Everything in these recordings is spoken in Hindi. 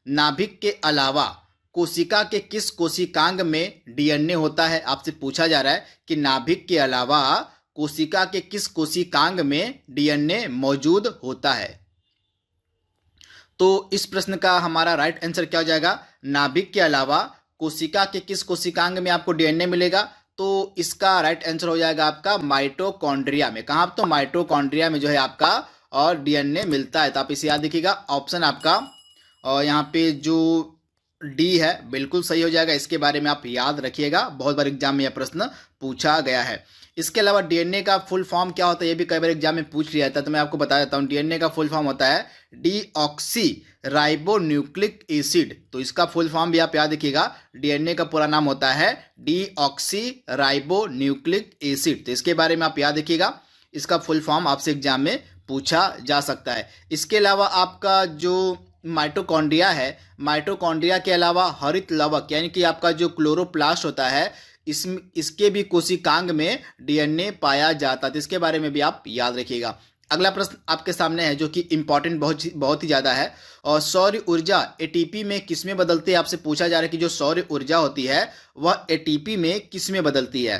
नाभिक के अलावा कोशिका के किस कोशिकांग में डीएनए होता है? आपसे पूछा जा रहा है कि नाभिक के अलावा कोशिका के किस कोशिकांग में डीएनए मौजूद होता है। तो इस प्रश्न का हमारा राइट आंसर क्या हो जाएगा? नाभिक के अलावा कोशिका के किस कोशिकांग में आपको डीएनए मिलेगा? तो इसका राइट आंसर हो जाएगा आपका माइटोकॉन्ड्रिया में। कहाँ? तो माइटोकॉन्ड्रिया में जो है आपका और डीएनए मिलता है। तो आप इसे याद रखिएगा। ऑप्शन आपका और यहाँ पे जो डी है बिल्कुल सही हो जाएगा। इसके बारे में आप याद रखिएगा, बहुत बार एग्जाम में यह प्रश्न पूछा गया है। इसके अलावा डीएनए का फुल फॉर्म क्या होता है, ये भी कई बार एग्जाम में पूछ लिया था, तो मैं आपको बता देता हूँ। डीएनए का फुल फॉर्म होता है डीऑक्सी राइबोन्यूक्लिक एसिड। तो इसका फुल फॉर्म भी आप याद रखिएगा। डीएनए का पूरा नाम होता है डीऑक्सी राइबोन्यूक्लिक एसिड। तो इसके बारे में आप याद रखिएगा। इसका फुल फॉर्म आपसे एग्जाम में पूछा जा सकता है। इसके अलावा आपका जो माइटोकॉन्ड्रिया है, माइटोकॉन्ड्रिया के अलावा हरित लवक यानी कि आपका जो क्लोरोप्लास्ट होता है, इसके भी कोशिकांग में डीएनए पाया जाता है। तो इसके बारे में भी आप याद रखिएगा। अगला प्रश्न आपके सामने है जो कि इंपॉर्टेंट बहुत ही ज़्यादा है। और सौर ऊर्जा एटीपी में किस में बदलती है? आपसे पूछा जा रहा है कि जो सौर ऊर्जा होती है वह एटीपी में किस में बदलती है।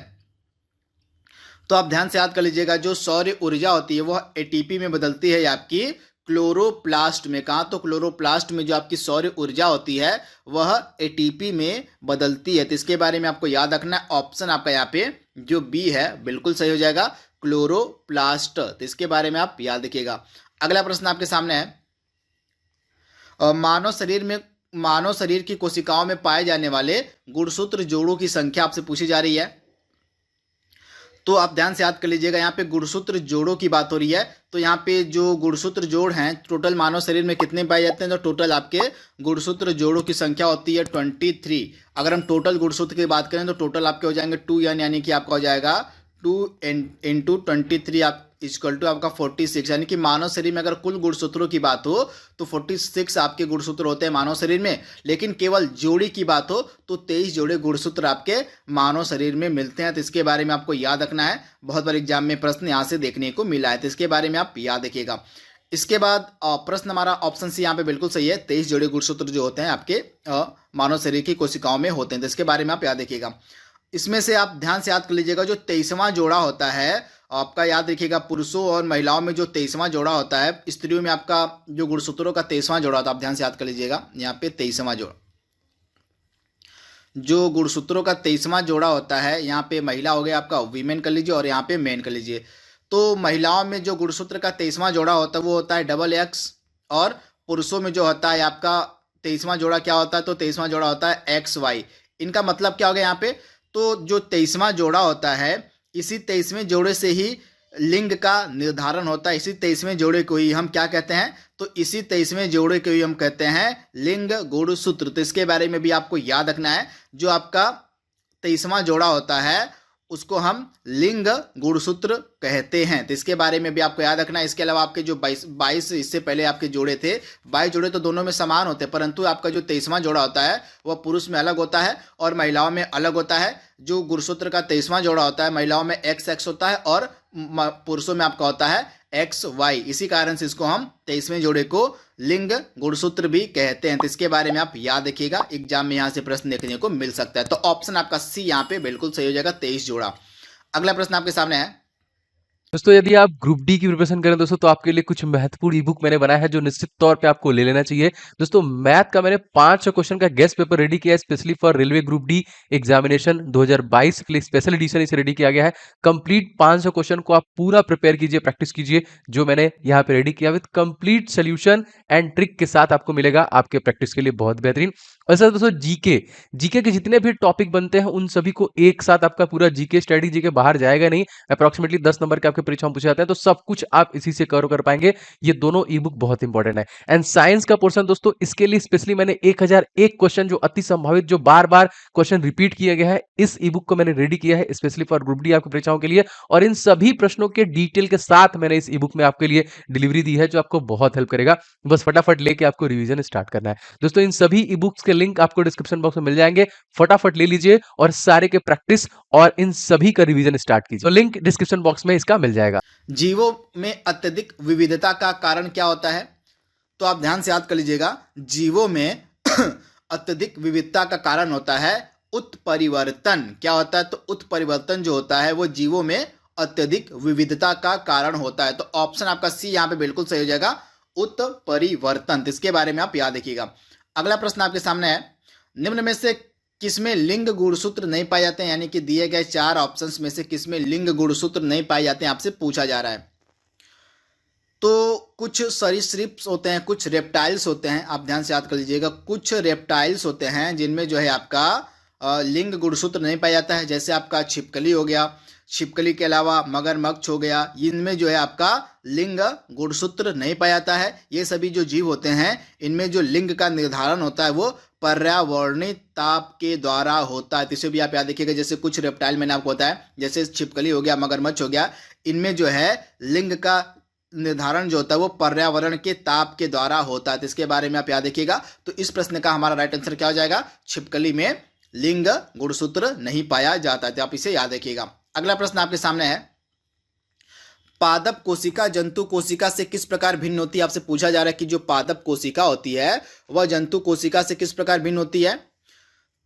तो आप ध्यान से याद कर लीजिएगा। जो सौर ऊर्जा होती है वह एटीपी में बदलती है आपकी क्लोरोप्लास्ट में। कहाँ? तो क्लोरोप्लास्ट में जो आपकी सौर ऊर्जा होती है वह एटीपी में बदलती है। तो इसके बारे में आपको याद रखना है। ऑप्शन आपका यहाँ पे जो बी है बिल्कुल सही हो जाएगा, क्लोरोप्लास्ट। तो इसके बारे में आप याद रखिएगा। अगला प्रश्न आपके सामने है मानव शरीर की कोशिकाओं में पाए जाने वाले गुणसूत्र जोड़ों की संख्या आपसे पूछी जा रही है। तो आप ध्यान से याद कर लीजिएगा। यहाँ पे गुणसूत्र जोड़ों की बात हो रही है। तो यहाँ पे जो गुणसूत्र जोड़ हैं टोटल मानव शरीर में कितने पाए जाते हैं? तो टोटल आपके गुणसूत्र जोड़ों की संख्या होती है 23। अगर हम टोटल गुणसूत्र की बात करें तो टोटल आपके हो जाएंगे 2n, यानी कि आपका हो जाएगा 2 इंटू 23 आप इक्वल टू आपका 46। यानी कि मानव शरीर में अगर कुल गुणसूत्रों की बात हो तो 46 आपके गुणसूत्र होते हैं मानव शरीर में। लेकिन केवल जोड़ी की बात हो तो 23 जोड़े गुणसूत्र आपके मानव शरीर में मिलते हैं। तो इसके बारे में आपको याद रखना है। बहुत बार एग्जाम में प्रश्न यहाँ से देखने को मिला है, तो इसके बारे में आप याद रखिएगा। इसके बाद प्रश्न हमारा ऑप्शन सी यहाँ पे बिल्कुल सही है। 23 जोड़े गुणसूत्र जो होते हैं आपके मानव शरीर की कोशिकाओं में होते हैं। तो इसके बारे में आप याद रखिएगा। इसमें से आप ध्यान से याद कर लीजिएगा। जो 23वां जोड़ा होता है आपका याद रखिएगा, पुरुषों और महिलाओं में जो 23वां जोड़ा होता है, स्त्रियों में आपका जो गुणसूत्रों का 23वां जोड़ा होता है, आप ध्यान से याद कर लीजिएगा। यहाँ पे 23वां जोड़ा, जो गुणसूत्रों का 23वां जोड़ा होता है, यहाँ पे महिला हो गया आपका वीमेन कर लीजिए और यहाँ पे मेन कर लीजिए। तो महिलाओं में जो गुणसूत्र का 23वां जोड़ा होता है वो होता है XX, और पुरुषों में जो होता है आपका 23वां जोड़ा क्या होता है? तो 23वां जोड़ा होता है XY। इनका मतलब क्या हो गया यहाँ पे? तो जो 23वां जोड़ा होता है, इसी 23वें जोड़े से ही लिंग का निर्धारण होता है। इसी 23वें जोड़े को ही हम क्या कहते हैं? तो इसी 23वें जोड़े को ही हम कहते हैं लिंग गुणसूत्र। तो इसके बारे में भी आपको याद रखना है। जो आपका 23वां जोड़ा होता है उसको हम लिंग गुणसूत्र कहते हैं। तो इसके बारे में भी आपको याद रखना है। इसके अलावा आपके जो 22 इससे पहले आपके जोड़े थे, 22 जोड़े तो दोनों में समान होते हैं, परंतु आपका जो 23वां जोड़ा होता है वह पुरुष में अलग होता है और महिलाओं में अलग होता है। जो गुणसूत्र का 23वां जोड़ा होता है महिलाओं में XX होता है और पुरुषों में आपका होता है XY। इसी कारण से इसको हम 23वें जोड़े को लिंग गुणसूत्र भी कहते हैं। तो इसके बारे में आप याद रखिएगा, एग्जाम में यहाँ से प्रश्न देखने को मिल सकता है। तो ऑप्शन आपका सी यहाँ पे बिल्कुल सही हो जाएगा, 23 जोड़ा। अगला प्रश्न आपके सामने है। दोस्तों यदि आप ग्रुप डी की प्रिपरेशन करें दोस्तों तो आपके लिए कुछ महत्वपूर्ण ई बुक मैंने बनाया है जो निश्चित तौर पे आपको ले लेना चाहिए। दोस्तों मैथ का मैंने 500 क्वेश्चन का गेस्ट पेपर रेडी किया है specially for railway group D examination 2022 के लिए स्पेशल एडिशन इसे रेडी किया गया है। कंप्लीट 500 क्वेश्चन को आप पूरा प्रिपेयर कीजिए, प्रैक्टिस कीजिए, जो मैंने यहाँ पे रेडी किया with complete solution and trick के साथ आपको मिलेगा आपके प्रैक्टिस के लिए बहुत बेहतरीन। और सर दोस्तों जीके के जितने भी टॉपिक बनते हैं उन सभी को एक साथ आपका पूरा जीके स्टडी जीके बाहर जाएगा नहीं, अप्रोक्सीमेटली 10 नंबर के आपके परीक्षा में पूछे जाते हैं, तो सब कुछ आप इसी से कवर कर पाएंगे। ये दोनों ई बुक बहुत इंपॉर्टेंट है। एंड साइंस का पोर्शन दोस्तों इसके लिए स्पेशली मैंने 1001 क्वेश्चन जो अति संभावित जो बार बार क्वेश्चन रिपीट किया गया है, इस ई बुक को मैंने रेडी किया है स्पेशली फॉर ग्रुप डी आपकी परीक्षाओं के लिए। और इन सभी प्रश्नों के डिटेल के साथ मैंने इस ई बुक में आपके लिए डिलीवरी दी है जो आपको बहुत हेल्प करेगा। बस फटाफट लेके आपको रिवीजन स्टार्ट करना है। दोस्तों इन सभी ई बुक्स के लिंक आपको डिस्क्रिप्शन बॉक्स में मिल जाएंगे, फटाफट ले लीजिए और सारे के प्रैक्टिस और इन सभी का रिवीजन स्टार्ट कीजिए। तो लिंक डिस्क्रिप्शन बॉक्स में इसका मिल जाएगा। जीवों में अत्यधिक विविधता का कारण क्या होता है? तो आप ध्यान से याद कर लीजिएगा। जीवों में अत्यधिक विविधता का कारण होता है उत्परिवर्तन। क्या होता है? तो उत्परिवर्तन जो होता है वो जीवों में अत्यधिक विविधता का कारण होता है। तो ऑप्शन आपका सी यहाँ पे बिल्कुल सही हो जाएगा, उत्परिवर्तन। तो इसके बारे में आप याद रखिएगा। अगला प्रश्न आपके सामने है, निम्न में से किसमें लिंग गुणसूत्र नहीं पाए जाते हैं? यानी कि दिए गए 4 ऑप्शंस में से किसमें लिंग गुणसूत्र नहीं पाए जाते हैं, आपसे पूछा जा रहा है। तो कुछ सरीसृप्स होते हैं, कुछ रेप्टाइल्स होते हैं, आप ध्यान से याद कर लीजिएगा। कुछ रेप्टाइल्स होते हैं जिनमें जो है आपका लिंग गुणसूत्र नहीं पाया जाता है, जैसे आपका छिपकली हो गया, छिपकली के अलावा मगरमच्छ हो गया, इनमें जो है आपका लिंग गुणसूत्र नहीं पाया जाता है। ये सभी जो जीव होते हैं इनमें जो लिंग का निर्धारण होता है वो पर्यावरणीय ताप के द्वारा होता है। तो इसे भी आप याद रखिएगा। जैसे कुछ रेप्टाइल मैंने आपको बताया, जैसे छिपकली हो गया, मगरमच्छ हो गया, इनमें जो है लिंग का निर्धारण जो होता है वो पर्यावरण के ताप के द्वारा होता है। तो इसके बारे में आप याद रखिएगा। तो इस प्रश्न का हमारा राइट आंसर क्या हो जाएगा? छिपकली में लिंग गुणसूत्र नहीं पाया जाता है। तो आप इसे याद रखिएगा। अगला प्रश्न आपके सामने है, पादप कोशिका जंतु कोशिका से किस प्रकार भिन्न होती है? आपसे पूछा जा रहा है कि जो पादप कोशिका होती है वह जंतु कोशिका से किस प्रकार भिन्न होती है।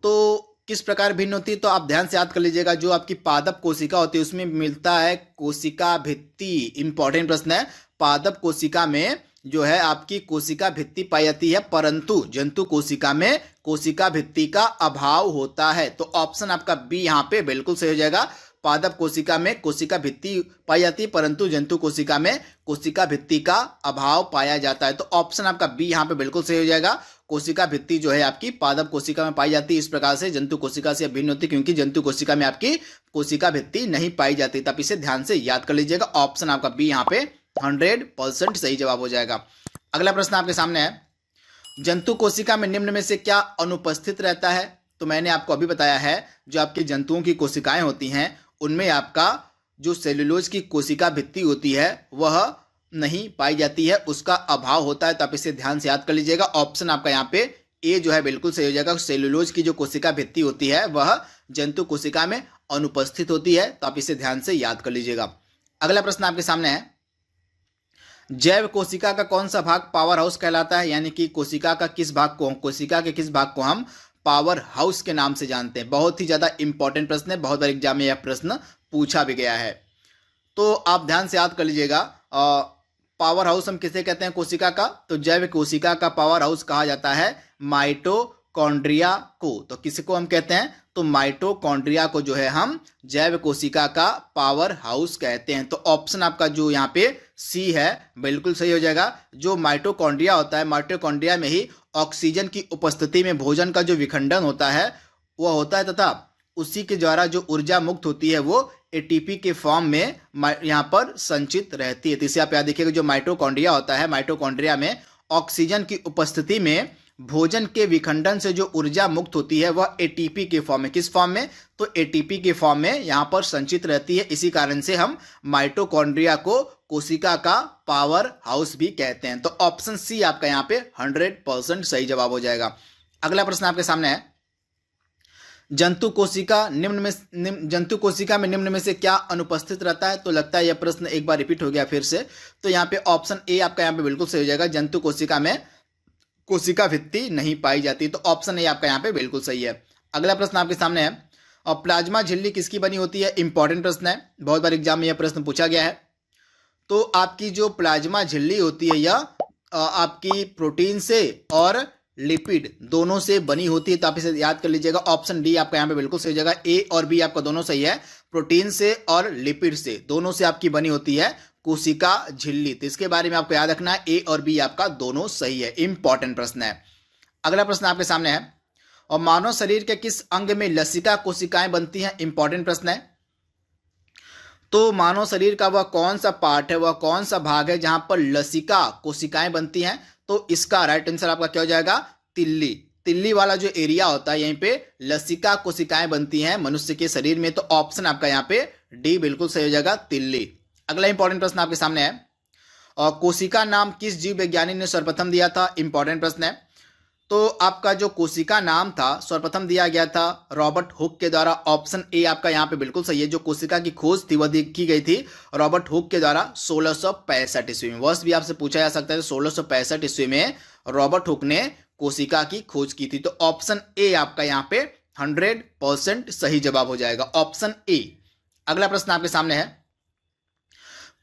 तो किस प्रकार भिन्न होती है? तो आप ध्यान से याद कर लीजिएगा। जो आपकी पादप कोशिका होती है उसमें मिलता है कोशिका भित्ति। इंपॉर्टेंट प्रश्न है। पादप कोशिका में जो है आपकी कोशिका भित्ति पाई जाती है, परंतु जंतु कोशिका में कोशिका भित्ति का अभाव होता है। तो ऑप्शन आपका बी यहाँ पे बिल्कुल सही हो जाएगा। पादप कोशिका में कोशिका भित्ति पाई जाती है, परंतु जंतु कोशिका में कोशिका भित्ति का अभाव पाया जाता है। तो ऑप्शन आपका बी यहाँ पे बिल्कुल सही हो जाएगा। कोशिका भित्ति जो है आपकी पादप कोशिका में पाई जाती है, इस प्रकार से जंतु कोशिका से भिन्न होती है, क्योंकि जंतु कोशिका में आपकी कोशिका भित्ति नहीं पाई जाती। तब इसे ध्यान से याद कर लीजिएगा। ऑप्शन आपका बी यहाँ पे 100% सही जवाब हो जाएगा। अगला प्रश्न आपके सामने है, जंतु कोशिका में निम्न में से क्या अनुपस्थित रहता है? तो मैंने आपको अभी बताया है, जो आपकी जंतुओं की कोशिकाएं होती हैं उनमें आपका जो सेलुलोज की कोशिका भित्ति होती है वह नहीं पाई जाती है, उसका अभाव होता है। तो आप इसे ध्यान से याद कर लीजिएगा। ऑप्शन आपका यहाँ पे ए जो है बिल्कुल सही हो जाएगा। सेलुलोज की जो कोशिका भित्ति होती है वह जंतु कोशिका में अनुपस्थित होती है। तो आप इसे ध्यान से याद कर लीजिएगा। अगला प्रश्न आपके सामने है, जैव कोशिका का कौन सा भाग पावर हाउस कहलाता है? यानी कि कोशिका के किस भाग को हम पावर हाउस के नाम से जानते हैं? बहुत ही ज्यादा इंपॉर्टेंट प्रश्न है, बहुत बार एग्जाम में यह प्रश्न पूछा भी गया है। तो आप ध्यान से याद कर लीजिएगा। पावर हाउस हम किसे कहते हैं कोशिका का? तो जैव कोशिका का पावर हाउस कहा जाता है माइटोकॉन्ड्रिया को। तो किसको हम कहते हैं? तो माइटोकॉन्ड्रिया को जो है हम जैव कोशिका का पावर हाउस कहते हैं। तो ऑप्शन आपका जो यहाँ पे सी है बिल्कुल सही हो जाएगा। जो माइटोकॉन्ड्रिया होता है, माइटोकॉन्ड्रिया में ही ऑक्सीजन की उपस्थिति में भोजन का जो विखंडन होता है वह होता है, तथा उसी के द्वारा जो ऊर्जा मुक्त होती है वो एटीपी के फॉर्म में यहाँ पर संचित रहती है। तो इसे आप याद रखिएगा। जो माइटोकॉन्ड्रिया होता है, माइटोकॉन्ड्रिया में ऑक्सीजन की उपस्थिति में भोजन के विखंडन से जो ऊर्जा मुक्त होती है वह एटीपी के फॉर्म में, किस फॉर्म में? तो एटीपी के फॉर्म में यहाँ पर संचित रहती है। इसी कारण से हम माइटोकॉन्ड्रिया को कोशिका का पावर हाउस भी कहते हैं। तो ऑप्शन सी आपका यहाँ पे 100% सही जवाब हो जाएगा। अगला प्रश्न आपके सामने है, जंतु कोशिका में निम्न में से क्या अनुपस्थित रहता है? तो लगता है यह प्रश्न एक बार रिपीट हो गया फिर से। तो यहाँ पे ऑप्शन ए आपका यहाँ पे बिल्कुल सही हो जाएगा। जंतु कोशिका में कोशिका भित्ति नहीं पाई जाती। तो ऑप्शन ए आपका यहाँ पे बिल्कुल सही है। अगला प्रश्न आपके सामने है, और प्लाज्मा झिल्ली किसकी बनी होती है? इंपॉर्टेंट प्रश्न है, बहुत बार एग्जाम में यह प्रश्न पूछा गया है। तो आपकी जो प्लाज्मा झिल्ली होती है यह आपकी प्रोटीन से और लिपिड दोनों से बनी होती है। तो आप इसे याद कर लीजिएगा। ऑप्शन डी आपका यहाँ पे बिल्कुल सही हो जाएगा। ए और बी आपका दोनों सही है। प्रोटीन से और लिपिड से दोनों से आपकी बनी होती है कोशिका झिल्ली। तो इसके बारे में आपको याद रखना है, ए और बी आपका दोनों सही है। इंपॉर्टेंट प्रश्न है। अगला प्रश्न आपके सामने है, और मानव शरीर के किस अंग में लसिका कोशिकाएं बनती हैं? इंपॉर्टेंट प्रश्न है। तो मानव शरीर का वह कौन सा पार्ट है, वह कौन सा भाग है जहां पर लसिका कोशिकाएं बनती हैं? तो इसका राइट आंसर आपका क्या हो जाएगा? तिल्ली वाला जो एरिया होता है यहीं पे लसिका कोशिकाएं बनती हैं मनुष्य के शरीर में। तो ऑप्शन आपका यहाँ पे डी बिल्कुल सही हो जाएगा, तिल्ली। अगला इंपॉर्टेंट प्रश्न आपके सामने है, और कोशिका नाम किस जीव वैज्ञानिक ने सर्वप्रथम दिया था? इंपॉर्टेंट प्रश्न है। तो आपका जो कोशिका नाम था सर्वप्रथम दिया गया था रॉबर्ट हुक के द्वारा। ऑप्शन ए आपका यहाँ पे बिल्कुल सही है। जो कोशिका की खोज थी वह की गई थी रॉबर्ट हुक के द्वारा 1665 ईस्वी में। वर्ष भी आपसे पूछा जा सकता है। 1665 ईस्वी में रॉबर्ट हुक ने कोशिका की खोज की थी। तो ऑप्शन ए आपका यहाँ पे 100% सही जवाब हो जाएगा, ऑप्शन ए। अगला प्रश्न आपके सामने है,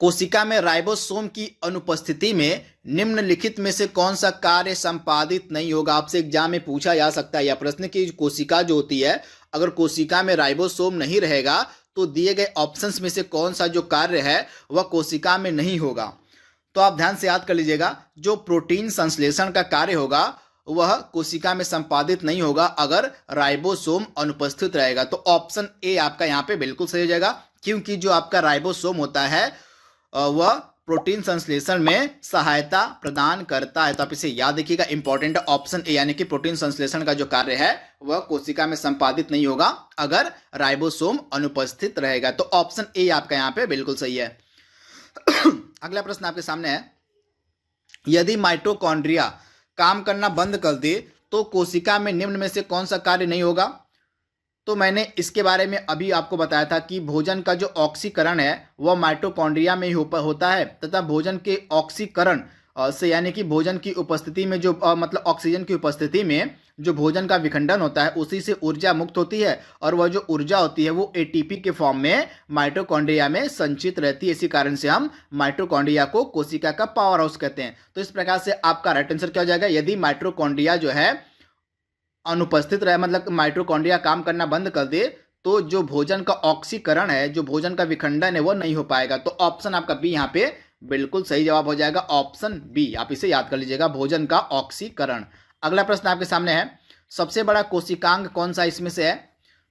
कोशिका में राइबोसोम की अनुपस्थिति में निम्नलिखित में से कौन सा कार्य संपादित नहीं होगा। आपसे एग्जाम में पूछा जा सकता है यह प्रश्न कि कोशिका जो होती है, अगर कोशिका में राइबोसोम नहीं रहेगा तो दिए गए ऑप्शंस में से कौन सा जो कार्य है वह कोशिका में नहीं होगा। तो आप ध्यान से याद कर लीजिएगा, जो प्रोटीन संश्लेषण का कार्य होगा वह कोशिका में संपादित नहीं होगा अगर राइबोसोम अनुपस्थित रहेगा। तो ऑप्शन ए आपका यहाँ पे बिल्कुल सही हो जाएगा, क्योंकि जो आपका राइबोसोम होता है वह प्रोटीन संश्लेषण में सहायता प्रदान करता है। तो आप इसे याद रखिएगा, इंपॉर्टेंट ऑप्शन ए, यानी कि प्रोटीन संश्लेषण का जो कार्य है वह कोशिका में संपादित नहीं होगा अगर राइबोसोम अनुपस्थित रहेगा। तो ऑप्शन ए आपका यहाँ पे बिल्कुल सही है। अगला प्रश्न आपके सामने है, यदि माइटोकॉन्ड्रिया काम करना बंद कर दे तो कोशिका में निम्न में से कौन सा कार्य नहीं होगा। तो मैंने इसके बारे में अभी आपको बताया था कि भोजन का जो ऑक्सीकरण है वह माइटोकॉन्ड्रिया में ही होता है, तथा भोजन के ऑक्सीकरण से, यानी कि भोजन की उपस्थिति में जो मतलब ऑक्सीजन की उपस्थिति में जो भोजन का विखंडन होता है उसी से ऊर्जा मुक्त होती है, और वह जो ऊर्जा होती है वो एटीपी के फॉर्म में माइटोकॉन्ड्रिया में संचित रहती है। इसी कारण से हम माइटोकॉन्ड्रिया को कोशिका का पावर हाउस कहते हैं। तो इस प्रकार से आपका राइट आंसर क्या हो जाएगा, यदि माइटोकॉन्ड्रिया जो है अनुपस्थित रहे, मतलब माइटोकॉन्ड्रिया काम करना बंद कर दे, तो जो भोजन का ऑक्सीकरण है, जो भोजन का विखंडन है वो नहीं हो पाएगा। तो ऑप्शन आपका बी यहाँ पे बिल्कुल सही जवाब हो जाएगा, ऑप्शन बी। आप इसे याद कर लीजिएगा, भोजन का ऑक्सीकरण। अगला प्रश्न आपके सामने है, सबसे बड़ा कोशिकांग कौन सा इसमें से है।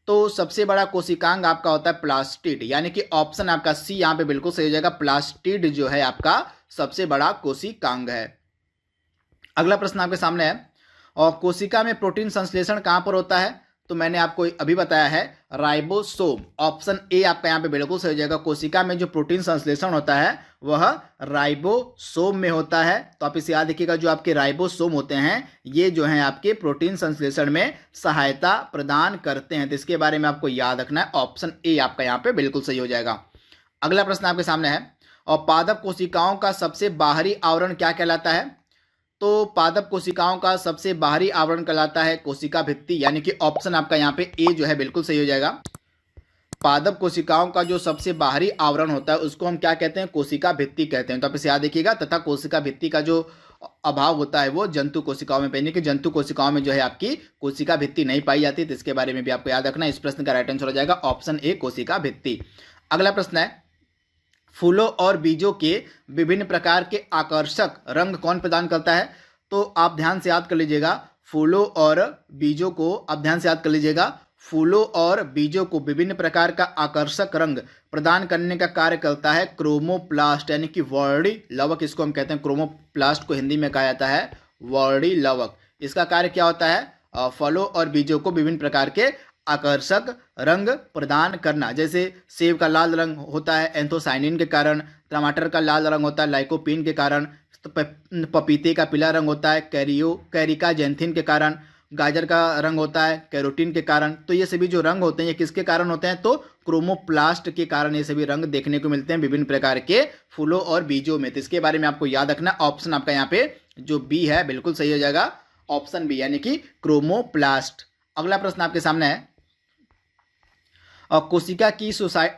तो सबसे बड़ा कोशिकांग आपका होता है प्लास्टिड, यानी कि ऑप्शन आपका सी यहाँ पे बिल्कुल सही हो जाएगा, प्लास्टिड जो है आपका सबसे बड़ा कोशिकांग है। अगला प्रश्न आपके सामने है, और कोशिका में प्रोटीन संश्लेषण कहाँ पर होता है। तो मैंने आपको अभी बताया है राइबोसोम, ऑप्शन ए आपका यहाँ पे बिल्कुल सही हो जाएगा। कोशिका में जो प्रोटीन संश्लेषण होता है वह राइबोसोम में होता है। तो आप इसे याद रखिएगा, जो आपके राइबोसोम होते हैं ये जो हैं आपके प्रोटीन संश्लेषण में सहायता प्रदान करते हैं। तो इसके बारे में आपको याद रखना है, ऑप्शन ए आपका यहाँ पे बिल्कुल सही हो जाएगा। अगला प्रश्न आपके सामने है, और पादप कोशिकाओं का सबसे बाहरी आवरण क्या कहलाता है। तो पादप कोशिकाओं का सबसे बाहरी आवरण कहलाता है कोशिका भित्ति, यानी कि ऑप्शन आपका यहाँ पे ए जो है बिल्कुल सही हो जाएगा। पादप कोशिकाओं का जो सबसे बाहरी आवरण होता है उसको हम क्या कहते हैं, कोशिका भित्ति कहते हैं। तो आप इसे याद रखिएगा, तथा कोशिका भित्ति का जो अभाव होता है वो जंतु कोशिकाओं में, यानी कि जंतु कोशिकाओं में जो है आपकी कोशिका भित्ति नहीं पाई जाती। तो इसके बारे में भी आपको याद रखना है। इस प्रश्न का राइट आंसर हो जाएगा ऑप्शन ए, कोशिका भित्ति। अगला प्रश्न है, फूलों और बीजों के विभिन्न प्रकार के आकर्षक रंग कौन प्रदान करता है। तो आप ध्यान से याद कर लीजिएगा, फूलों और बीजों को आप ध्यान से याद कर लीजिएगा, फूलों और बीजों को विभिन्न प्रकार का आकर्षक रंग प्रदान करने का कार्य करता है क्रोमोप्लास्ट, यानी कि वर्णी लवक इसको हम कहते हैं। क्रोमोप्लास्ट को हिंदी में कहा जाता है वर्णी लवक। इसका कार्य क्या होता है, फलों और बीजों को विभिन्न प्रकार के आकर्षक रंग प्रदान करना। जैसे सेब का लाल रंग होता है एंथोसाइनिन के कारण, टमाटर का लाल रंग होता है लाइकोपीन के कारण, तो पपीते का पीला रंग होता है कैरिका जेंथिन के कारण, गाजर का रंग होता है कैरोटीन के कारण। तो ये सभी जो रंग होते हैं ये किसके कारण होते हैं, तो क्रोमोप्लास्ट के कारण ये सभी रंग देखने को मिलते हैं विभिन्न प्रकार के फूलों और बीजों में। तो इसके बारे में आपको याद रखना, ऑप्शन आपका यहाँ पे जो बी है बिल्कुल सही हो जाएगा, ऑप्शन बी, यानी कि क्रोमोप्लास्ट। अगला प्रश्न आपके सामने है, और कोशिका की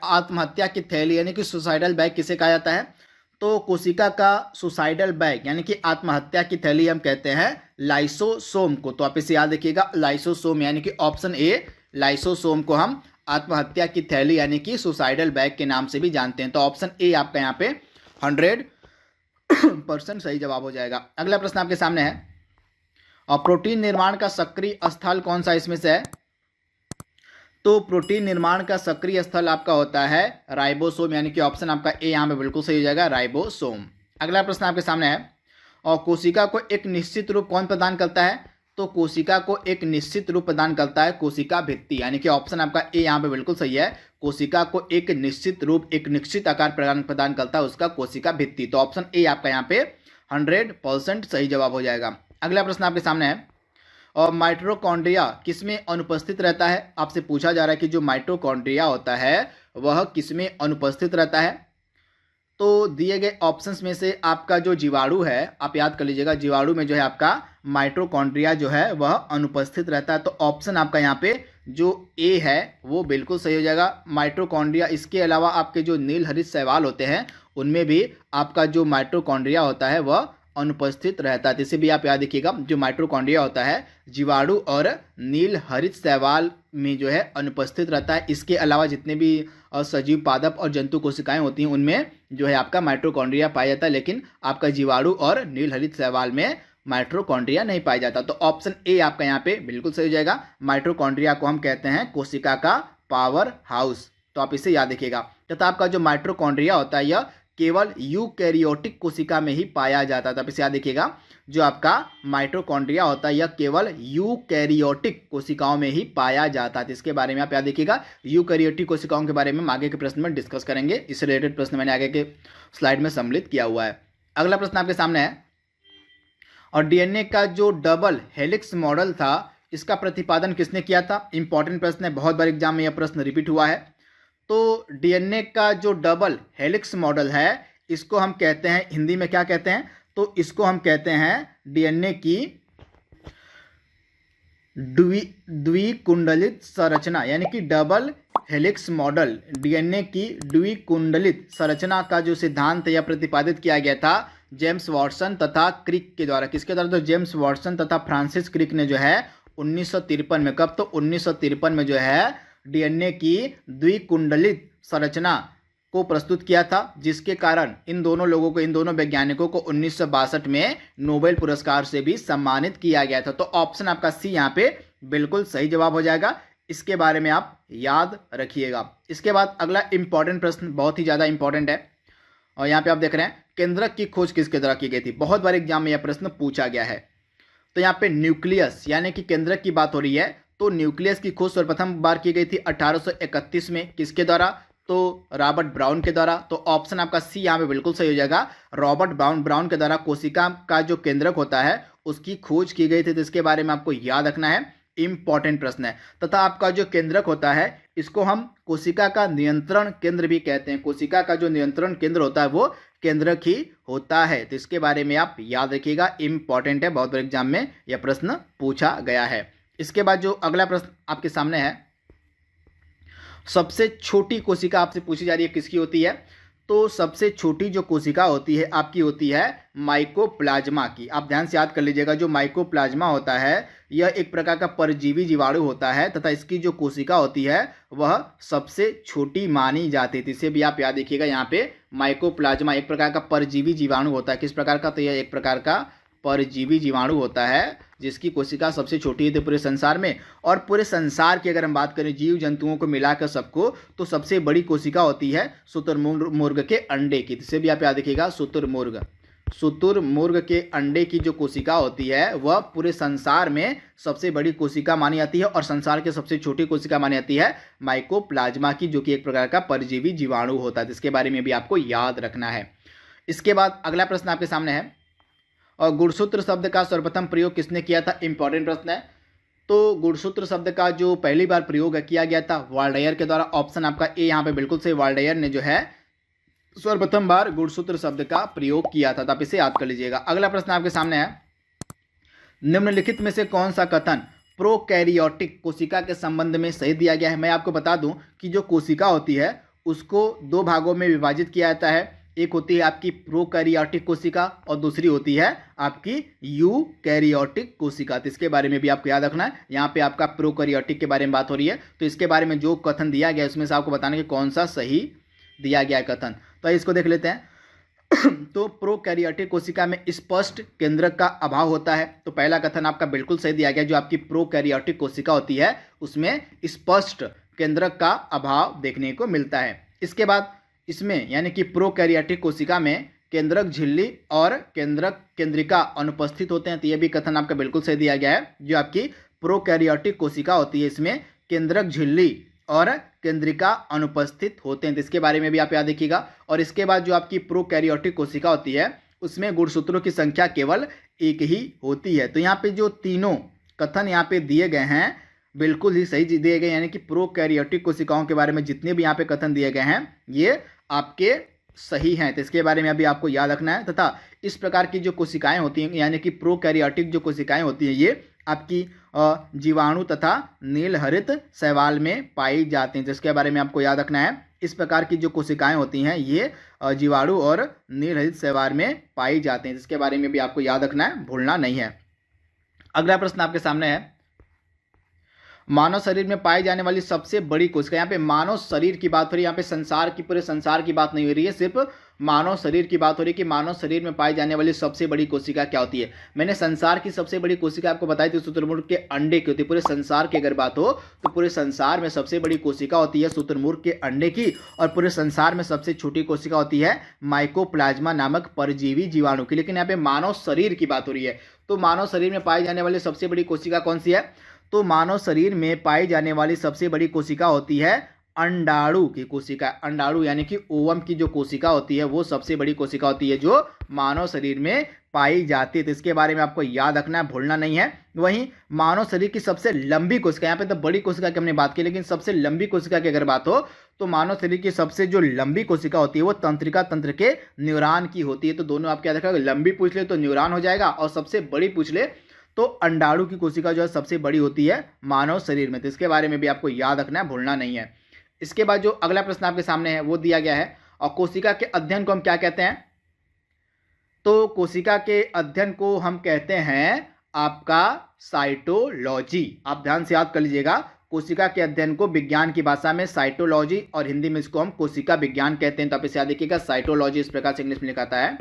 आत्महत्या की थैली यानी कि सुसाइडल बैग किसे कहा जाता है। तो कोशिका का सुसाइडल बैग यानी कि आत्महत्या की थैली हम कहते हैं लाइसोसोम को। तो आप इसे याद रखिएगा, लाइसोसोम, यानी कि ऑप्शन ए, लाइसोसोम को हम आत्महत्या की थैली यानी कि सुसाइडल बैग के नाम से भी जानते हैं। तो ऑप्शन ए आपका यहाँ पे 100% सही जवाब हो जाएगा। अगला प्रश्न आपके सामने है, और प्रोटीन निर्माण का सक्रिय स्थल कौन सा इसमें से है। तो प्रोटीन निर्माण का सक्रिय स्थल आपका होता है राइबोसोम, यानी कि ऑप्शन आपका ए यहाँ पे बिल्कुल सही हो जाएगा, राइबोसोम। अगला प्रश्न आपके सामने है, और कोशिका को एक निश्चित रूप कौन प्रदान करता है। तो कोशिका को एक निश्चित रूप प्रदान करता है कोशिका भित्ति, यानी कि ऑप्शन आपका ए यहाँ पे बिल्कुल सही है। कोशिका को एक निश्चित रूप, एक निश्चित आकार प्रदान करता है उसका कोशिका भित्ति। तो ऑप्शन ए आपका यहाँ पे 100% सही जवाब हो जाएगा। अगला प्रश्न आपके सामने है, और माइटोकॉन्ड्रिया किसमें अनुपस्थित रहता है। आपसे पूछा जा रहा है कि जो माइटोकॉन्ड्रिया होता है वह किसमें अनुपस्थित रहता है। तो दिए गए ऑप्शंस में से आपका जो जीवाणु है, आप याद कर लीजिएगा, जीवाणु में जो है आपका माइटोकॉन्ड्रिया जो है वह अनुपस्थित रहता है। तो ऑप्शन आपका यहाँ पे जो ए है वो बिल्कुल सही हो जाएगा, माइटोकॉन्ड्रिया। इसके अलावा आपके जो नील हरित शैवाल होते हैं उनमें भी आपका जो माइटोकॉन्ड्रिया होता है वह अनुपस्थित रहता है। इसे भी आप याद रखिएगा, जो माइटोकॉन्ड्रिया होता है जीवाणु और नील हरित शैवाल में जो है अनुपस्थित रहता है। इसके अलावा जितने भी सजीव पादप और जंतु कोशिकाएं होती हैं उनमें जो है आपका माइटोकॉन्ड्रिया पाया जाता है, लेकिन आपका जीवाणु और नील हरित शैवाल में माइटोकॉन्ड्रिया नहीं पाया जाता। तो ऑप्शन ए आपका यहाँ पे बिल्कुल सही हो जाएगा। माइटोकॉन्ड्रिया को हम कहते हैं कोशिका का पावर हाउस, तो आप इसे याद रखिएगा। तथा आपका जो माइटोकॉन्ड्रिया होता है यह केवल यूकैरियोटिक कोशिका में ही पाया जाता है। तो आप इसे याद रखिएगा, जो आपका माइटोकॉन्ड्रिया होता है यह केवल यूकैरियोटिक कोशिकाओं में ही पाया जाता है। इसके बारे में आप याद रखिएगा। यूकैरियोटिक कोशिकाओं के बारे में हम आगे के प्रश्न में डिस्कस करेंगे। इससे रिलेटेड प्रश्न मैंने आगे के स्लाइड में सम्मिलित किया हुआ है। अगला प्रश्न आपके सामने है, और डीएनए का जो डबल हेलिक्स मॉडल था इसका प्रतिपादन किसने किया था? इंपॉर्टेंट प्रश्न है, बहुत बार एग्जाम में यह प्रश्न रिपीट हुआ है। तो डीएनए का जो डबल हेलिक्स मॉडल है इसको हम कहते हैं, हिंदी में क्या कहते हैं? तो इसको हम कहते हैं डीएनए की द्विकुंडलित संरचना, यानी कि डबल हेलिक्स मॉडल। डीएनए की द्विकुंडलित संरचना का जो सिद्धांत यह प्रतिपादित किया गया था जेम्स वाटसन तथा क्रिक के द्वारा। किसके द्वारा? तो जेम्स वाटसन तथा फ्रांसिस क्रिक ने जो है 1953 में, कब? तो 1953 में जो है डीएनए की द्विकुंडलित संरचना को प्रस्तुत किया था, जिसके कारण इन दोनों लोगों को, इन दोनों वैज्ञानिकों को 1962 में नोबेल पुरस्कार से भी सम्मानित किया गया था। तो ऑप्शन आपका सी यहाँ पे बिल्कुल सही जवाब हो जाएगा। इसके बारे में आप याद रखिएगा। इसके बाद अगला इंपॉर्टेंट प्रश्न, बहुत ही ज़्यादा इंपॉर्टेंट है, और यहाँ पे आप देख रहे हैं केंद्रक की खोज किसके द्वारा की गई थी? बहुत बार एग्जाम में यह प्रश्न पूछा गया है। तो यहाँ पे न्यूक्लियस यानी कि केंद्रक की बात हो रही है। तो न्यूक्लियस की खोज सर्वप्रथम बार की गई थी 1831 में। किसके द्वारा? तो रॉबर्ट ब्राउन के द्वारा। तो ऑप्शन आपका सी यहाँ पे बिल्कुल सही हो जाएगा। रॉबर्ट ब्राउन के द्वारा कोशिका का जो केंद्रक होता है उसकी खोज की गई थी। तो इसके बारे में आपको याद रखना है, इंपॉर्टेंट प्रश्न है। तथा आपका जो केंद्रक होता है इसको हम कोशिका का नियंत्रण केंद्र भी कहते हैं। कोशिका का जो नियंत्रण केंद्र होता है वो केंद्रक ही होता है। तो इसके बारे में आप याद रखिएगा, इंपॉर्टेंट है, बहुत बार एग्जाम में यह प्रश्न पूछा गया है। इसके बाद जो अगला प्रश्न आपके सामने है, सबसे छोटी कोशिका आपसे पूछी जा रही है किसकी होती है? तो सबसे छोटी जो कोशिका होती है आपकी होती है माइकोप्लाज्मा की। आप ध्यान से याद कर लीजिएगा, जो माइकोप्लाज्मा होता है यह एक प्रकार का परजीवी जीवाणु होता है तथा इसकी जो कोशिका होती है वह सबसे छोटी मानी जाती थी। इसे भी आप याद रखिएगा। यहाँ पे माइकोप्लाज्मा एक प्रकार का परजीवी जीवाणु होता है। किस प्रकार का? तो यह एक प्रकार का परजीवी जीवाणु होता है जिसकी कोशिका सबसे छोटी है पूरे संसार में। और पूरे संसार की अगर हम बात करें जीव जंतुओं को मिलाकर सबको, तो सबसे बड़ी कोशिका होती है शुतुरमुर्ग के अंडे की। इसे भी आप याद रखिएगा, शुतुरमुर्ग के अंडे की जो कोशिका होती है वह पूरे संसार में सबसे बड़ी कोशिका मानी जाती है, और संसार की सबसे छोटी कोशिका मानी जाती है माइकोप्लाज्मा की, जो कि एक प्रकार का परजीवी जीवाणु होता है। इसके बारे में भी आपको याद रखना है। इसके बाद अगला प्रश्न आपके सामने है, और गुणसूत्र शब्द का सर्वप्रथम प्रयोग किसने किया था? इंपॉर्टेंट प्रश्न है। तो गुणसूत्र शब्द का जो पहली बार प्रयोग किया गया था वाल्डेयर के द्वारा। ऑप्शन आपका ए यहाँ पे बिल्कुल सही, वाल्डेयर ने जो है सर्वप्रथम बार गुणसूत्र शब्द का प्रयोग किया था। तो आप इसे याद कर लीजिएगा। अगला प्रश्न आपके सामने है, निम्नलिखित में से कौन सा कथन प्रोकैरियोटिक कोशिका के संबंध में सही दिया गया है? मैं आपको बता दूं कि जो कोशिका होती है उसको दो भागों में विभाजित किया जाता है। एक होती है आपकी प्रोकैरियोटिक कोशिका और दूसरी होती है आपकी यूकैरियोटिक कोशिका। तो इसके बारे में भी आपको याद रखना है। यहाँ पे आपका प्रोकैरियोटिक के बारे में बात हो रही है, तो इसके बारे में जो कथन दिया गया है उसमें से आपको बताना कि कौन सा सही दिया गया है कथन। तो इसको देख लेते हैं। तो प्रोकैरियोटिक कोशिका में स्पष्ट केंद्रक का अभाव होता है। तो पहला कथन आपका बिल्कुल सही दिया गया। जो आपकी प्रोकैरियोटिक कोशिका होती है उसमें स्पष्ट केंद्रक का अभाव देखने को मिलता है। इसके बाद इसमें यानी कि प्रोकैरियोटिक कोशिका में केंद्रक झिल्ली और केंद्रिका अनुपस्थित होते हैं। तो यह भी कथन आपका बिल्कुल सही दिया गया है। जो आपकी प्रोकैरियोटिक कोशिका होती है इसमें केंद्रक झिल्ली और केंद्रिका अनुपस्थित होते हैं। तो इसके बारे में भी आप याद रखिएगा। और इसके बाद जो आपकी प्रोकैरियोटिक कोशिका होती है उसमें गुणसूत्रों की संख्या केवल एक ही होती है। तो यहाँ पे जो तीनों कथन यहाँ पे दिए गए हैं बिल्कुल ही सही दिए गए, यानी कि प्रोकैरियोटिक कोशिकाओं के बारे में जितने भी यहाँ पे कथन दिए गए हैं ये आपके सही हैं, तो इसके बारे में अभी आपको याद रखना है। तथा इस प्रकार की जो कोशिकाएं होती हैं यानी कि प्रोकैरियोटिक जो कोशिकाएं होती हैं ये आपकी जीवाणु तथा नील हरित शैवाल में पाई जाती हैं, जिसके बारे में आपको याद रखना है। इस प्रकार की जो कोशिकाएं होती हैं ये जीवाणु और नील हरित शैवाल में पाई जाती हैं, जिसके बारे में भी आपको याद रखना है, भूलना नहीं है। अगला प्रश्न आपके सामने है, मानव शरीर में पाई जाने वाली सबसे बड़ी कोशिका। यहाँ पे मानव शरीर की बात हो रही है, यहाँ पे संसार की, पूरे संसार की बात नहीं हो रही है, सिर्फ मानव शरीर की बात हो रही है कि मानव शरीर में पाई जाने वाली सबसे बड़ी कोशिका क्या होती है। मैंने संसार की सबसे बड़ी कोशिका आपको बताई थी, शुतुरमुर्ग के अंडे की होती है। पूरे संसार की अगर बात हो तो पूरे संसार में सबसे बड़ी कोशिका होती है शुतुरमुर्ग के अंडे की, और पूरे संसार में सबसे छोटी कोशिका होती है माइकोप्लाज्मा नामक परजीवी जीवाणु की। लेकिन यहाँ पे मानव शरीर की बात हो रही है, तो मानव शरीर में पाई जाने वाली सबसे बड़ी कोशिका कौन सी है? तो मानव शरीर में पाई जाने वाली सबसे बड़ी कोशिका होती है अंडाणु की कोशिका। अंडाणु यानी कि ओवम की जो कोशिका होती है वो सबसे बड़ी कोशिका होती है जो मानव शरीर में पाई जाती है, तो इसके बारे में आपको याद रखना है, भूलना नहीं है। वहीं मानव शरीर की सबसे लंबी कोशिका, यहाँ पे तो बड़ी कोशिका की हमने बात की, लेकिन सबसे लंबी कोशिका की अगर बात हो तो मानव शरीर की सबसे जो लंबी कोशिका होती है वो तंत्रिका तंत्र के न्यूरॉन की होती है। तो दोनों आप क्या रखोगे, लंबी पूछ ले तो न्यूरॉन हो जाएगा, और सबसे बड़ी पूछ ले तो अंडाणु की कोशिका जो है सबसे बड़ी होती है मानव शरीर में, तो इसके बारे में भी आपको याद रखना है, भूलना नहीं है। इसके बाद जो अगला प्रश्न आपके सामने है वो दिया गया है, और कोशिका के अध्ययन को हम क्या कहते हैं? तो कोशिका के अध्ययन को हम कहते हैं आपका साइटोलॉजी। आप ध्यान से याद कर लीजिएगा, कोशिका के अध्ययन को विज्ञान की भाषा में साइटोलॉजी, और हिंदी में इसको हम कोशिका विज्ञान कहते हैं। तो आप इसे याद रखिएगा, साइटोलॉजी इस प्रकार से इंग्लिश में लिखा आता है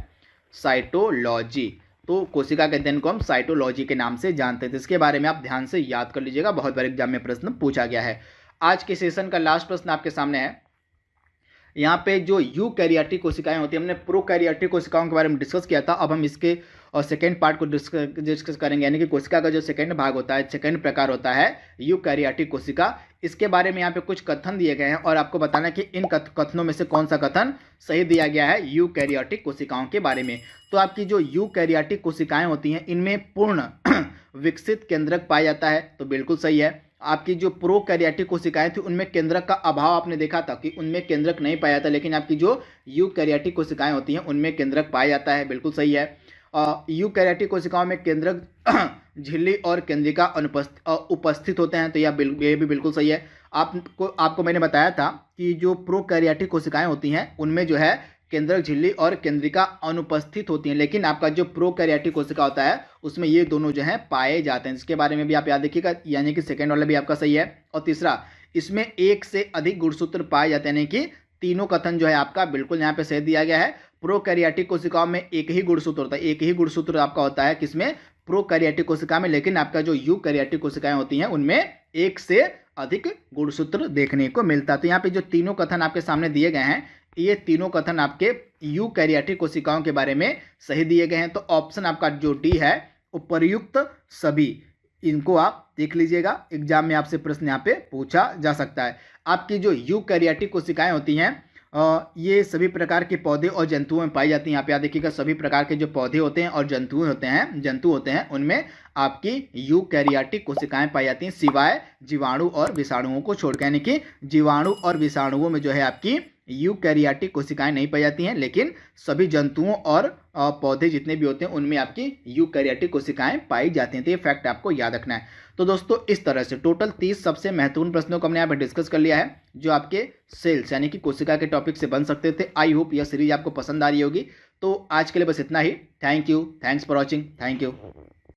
साइटोलॉजी। तो कोशिका के अध्ययन को हम साइटोलॉजी के नाम से जानते हैं, तो इसके बारे में आप ध्यान से याद कर लीजिएगा, बहुत बार एग्जाम में प्रश्न पूछा गया है। आज के सेशन का लास्ट प्रश्न आपके सामने है। यहाँ पे जो यूकैरियोटिक कोशिकाएं होती हैं, हमने प्रोकैरियोटिक कोशिकाओं के बारे में डिस्कस किया था, अब हम इसके और सेकेंड पार्ट को डिस्कस करेंगे, यानी कि कोशिका का जो सेकेंड भाग होता है, सेकेंड प्रकार होता है यूकैरियोटिक कोशिका। इसके बारे में यहाँ पे कुछ कथन दिए गए हैं, और आपको बताना है कि इन कथनों में से कौन सा कथन सही दिया गया है यूकैरियोटिक कोशिकाओं के बारे में। तो आपकी जो यूकैरियोटिक कोशिकाएं होती हैं इनमें पूर्ण विकसित केंद्रक पाया जाता है, तो बिल्कुल सही है। आपकी जो प्रोकैरियोटिक कोशिकाएं थी उनमें केंद्रक का अभाव आपने देखा था कि उनमें केंद्रक नहीं पाया जाता, लेकिन आपकी जो यूकैरियोटिक कोशिकाएं होती हैं उनमें केंद्रक पाया जाता है, बिल्कुल सही है। यूकैरियोटिक कोशिकाओं में केंद्रक झिल्ली और केंद्रिका उपस्थित होते हैं, तो ये भी बिल्कुल सही है। आपको मैंने बताया था कि जो प्रोकैरियोटिक कोशिकाएं होती हैं उनमें जो है केंद्रक झिल्ली और केंद्रिका अनुपस्थित होती हैं, लेकिन आपका जो प्रोकैरियोटिक कोशिका होता है उसमें ये दोनों जो है पाए जाते हैं, इसके बारे में भी आप याद रखिएगा, यानी कि सेकेंड वाला भी आपका सही है। और तीसरा, इसमें एक से अधिक गुणसूत्र पाए जाते हैं, यानी कि तीनों कथन जो है आपका बिल्कुल यहाँ पे सही दिया गया है। प्रोकैरियोटिक कोशिकाओं में एक ही गुणसूत्र होता है, एक ही गुणसूत्र आपका होता है किसमें? प्रोकैरियोटिक कोशिका में, लेकिन आपका जो यूकैरियोटिक कोशिकाएं होती हैं उनमें एक से अधिक गुणसूत्र देखने को मिलता है। तो यहाँ पे जो तीनों कथन आपके सामने दिए गए हैं, ये तीनों कथन आपके यूकैरियोटिक कोशिकाओं के बारे में सही दिए गए हैं। तो ऑप्शन आपका जो डी है उपर्युक्त सभी, इनको आप देख लीजिएगा, एग्जाम में आपसे प्रश्न यहाँ पे पूछा जा सकता है। आपकी जो यूकैरियोटिक कोशिकाएं होती हैं ये सभी प्रकार के पौधे और जंतुओं में पाई जाती हैं। यहाँ पे आप देखिएगा, सभी प्रकार के जो पौधे होते हैं और जंतु होते हैं उनमें आपकी यूकैरियोटिक कोशिकाएं पाई जाती हैं, सिवाय जीवाणु और विषाणुओं को छोड़कर, यानी कि जीवाणु और विषाणुओं में जो है आपकी यूकैरियोटिक कोशिकाएं नहीं पाई जाती हैं, लेकिन सभी जंतुओं और पौधे जितने भी होते हैं उनमें आपकी यूकैरियोटिक कोशिकाएं पाई जाती हैं। तो ये फैक्ट आपको याद रखना है। तो दोस्तों इस तरह से टोटल 30 सबसे महत्वपूर्ण प्रश्नों को हमने यहाँ पर डिस्कस कर लिया है, जो आपके सेल्स यानी कि कोशिका के टॉपिक से बन सकते थे। आई होप यह सीरीज आपको पसंद आ रही होगी। तो आज के लिए बस इतना ही। Thank you, thanks for watching, thank you.